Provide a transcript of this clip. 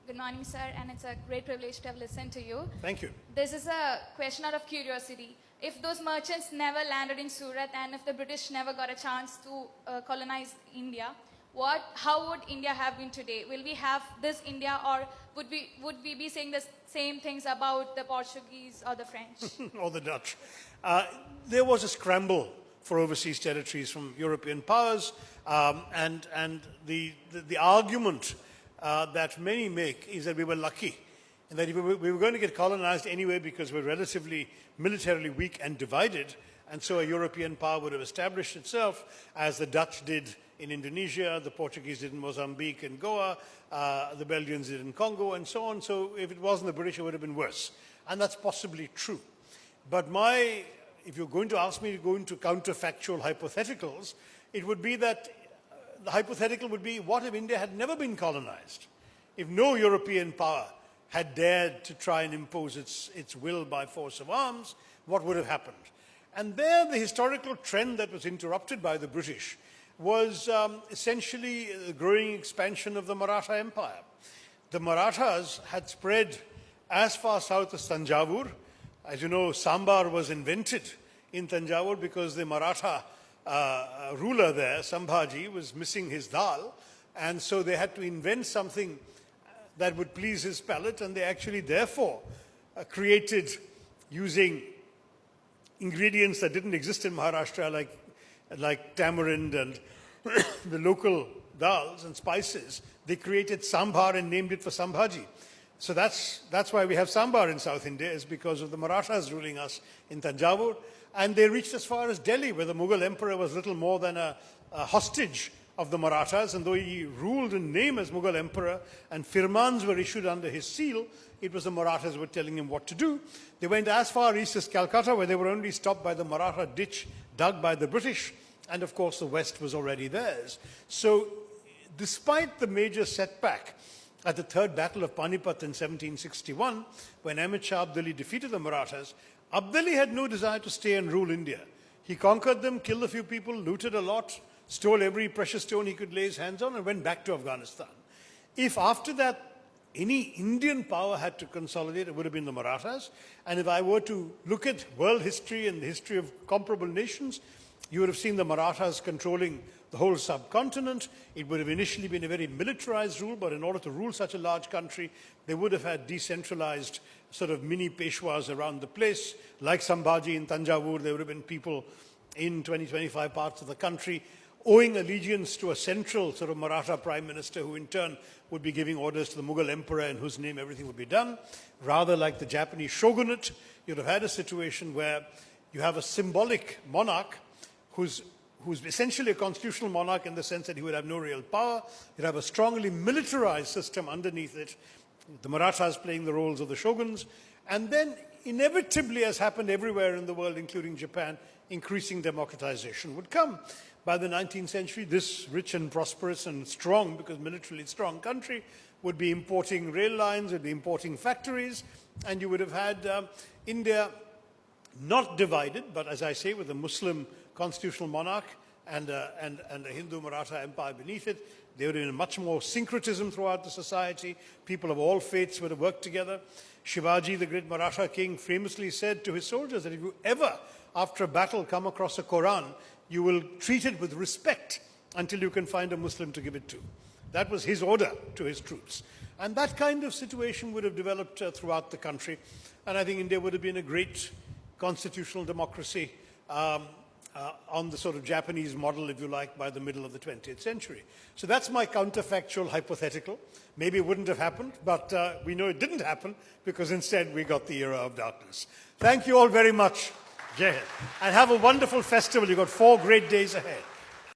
Good morning, sir, and it's a great privilege to have listened to you. Thank you. This is a question out of curiosity. If those merchants never landed in Surat and if the British never got a chance to colonize India, how would India have been today? Will we have this India, or would we be saying the same things about the Portuguese or the French? Or the Dutch. There was a scramble for overseas territories from European powers, and the argument that many make is that we were lucky, and that we were going to get colonized anyway because we're relatively militarily weak and divided, and so a European power would have established itself, as the Dutch did in Indonesia, the Portuguese did in Mozambique and Goa, the Belgians did in Congo, and so on. So if it wasn't the British, it would have been worse. And that's possibly true. But if you're going to ask me to go into counterfactual hypotheticals, it would be that the hypothetical would be, what if India had never been colonized? If no European power had dared to try and impose its will by force of arms, what would have happened? And there, the historical trend that was interrupted by the British was essentially the growing expansion of the Maratha Empire. The Marathas had spread as far south as Tanjavur. As you know, sambar was invented in Tanjavur because the Maratha ruler there, Sambhaji, was missing his dal, and so they had to invent something that would please his palate, and they actually therefore created, using ingredients that didn't exist in Maharashtra, like tamarind and the local dals and spices, they created sambar and named it for Sambhaji. So that's why we have sambar in South India, is because of the Marathas ruling us in Tanjavur. And they reached as far as Delhi, where the Mughal emperor was little more than a hostage of the Marathas. And though he ruled in name as Mughal emperor and firmans were issued under his seal, it was the Marathas who were telling him what to do. They went as far east as Calcutta, where they were only stopped by the Maratha ditch dug by the British. And of course, the West was already theirs. So despite the major setback at the Third Battle of Panipat in 1761, when Ahmed Shah Abdali defeated the Marathas, Abdali had no desire to stay and rule India. He conquered them, killed a few people, looted a lot, stole every precious stone he could lay his hands on, and went back to Afghanistan. If after that any Indian power had to consolidate, it would have been the Marathas. And if I were to look at world history and the history of comparable nations, you would have seen the Marathas controlling the whole subcontinent. It would have initially been a very militarized rule, but in order to rule such a large country, they would have had decentralized sort of mini Peshwas around the place. Like Sambhaji in Tanjavur, there would have been people in 20-25 parts of the country owing allegiance to a central sort of Maratha prime minister, who in turn would be giving orders to the Mughal emperor in whose name everything would be done. Rather like the Japanese shogunate, you'd have had a situation where you have a symbolic monarch who's essentially a constitutional monarch in the sense that he would have no real power. You'd have a strongly militarized system underneath it, the Marathas playing the roles of the shoguns, and then inevitably, as happened everywhere in the world, including Japan, increasing democratization would come. By the 19th century, this rich and prosperous and strong, because militarily strong country, would be importing rail lines, would be importing factories, and you would have had India not divided, but as I say, with a Muslim constitutional monarch and a Hindu Maratha empire beneath it. There would have been much more syncretism throughout the society. People of all faiths would have worked together. Shivaji, the great Maratha king, famously said to his soldiers that if you ever, after a battle, come across a Quran, you will treat it with respect until you can find a Muslim to give it to. That was his order to his troops. And that kind of situation would have developed throughout the country. And I think India would have been a great constitutional democracy on the sort of Japanese model, if you like, by the middle of the 20th century. So that's my counterfactual hypothetical. Maybe it wouldn't have happened, but we know it didn't happen because instead we got the era of darkness. Thank you all very much. Jai Hind. And have a wonderful festival. You've got 4 great days ahead.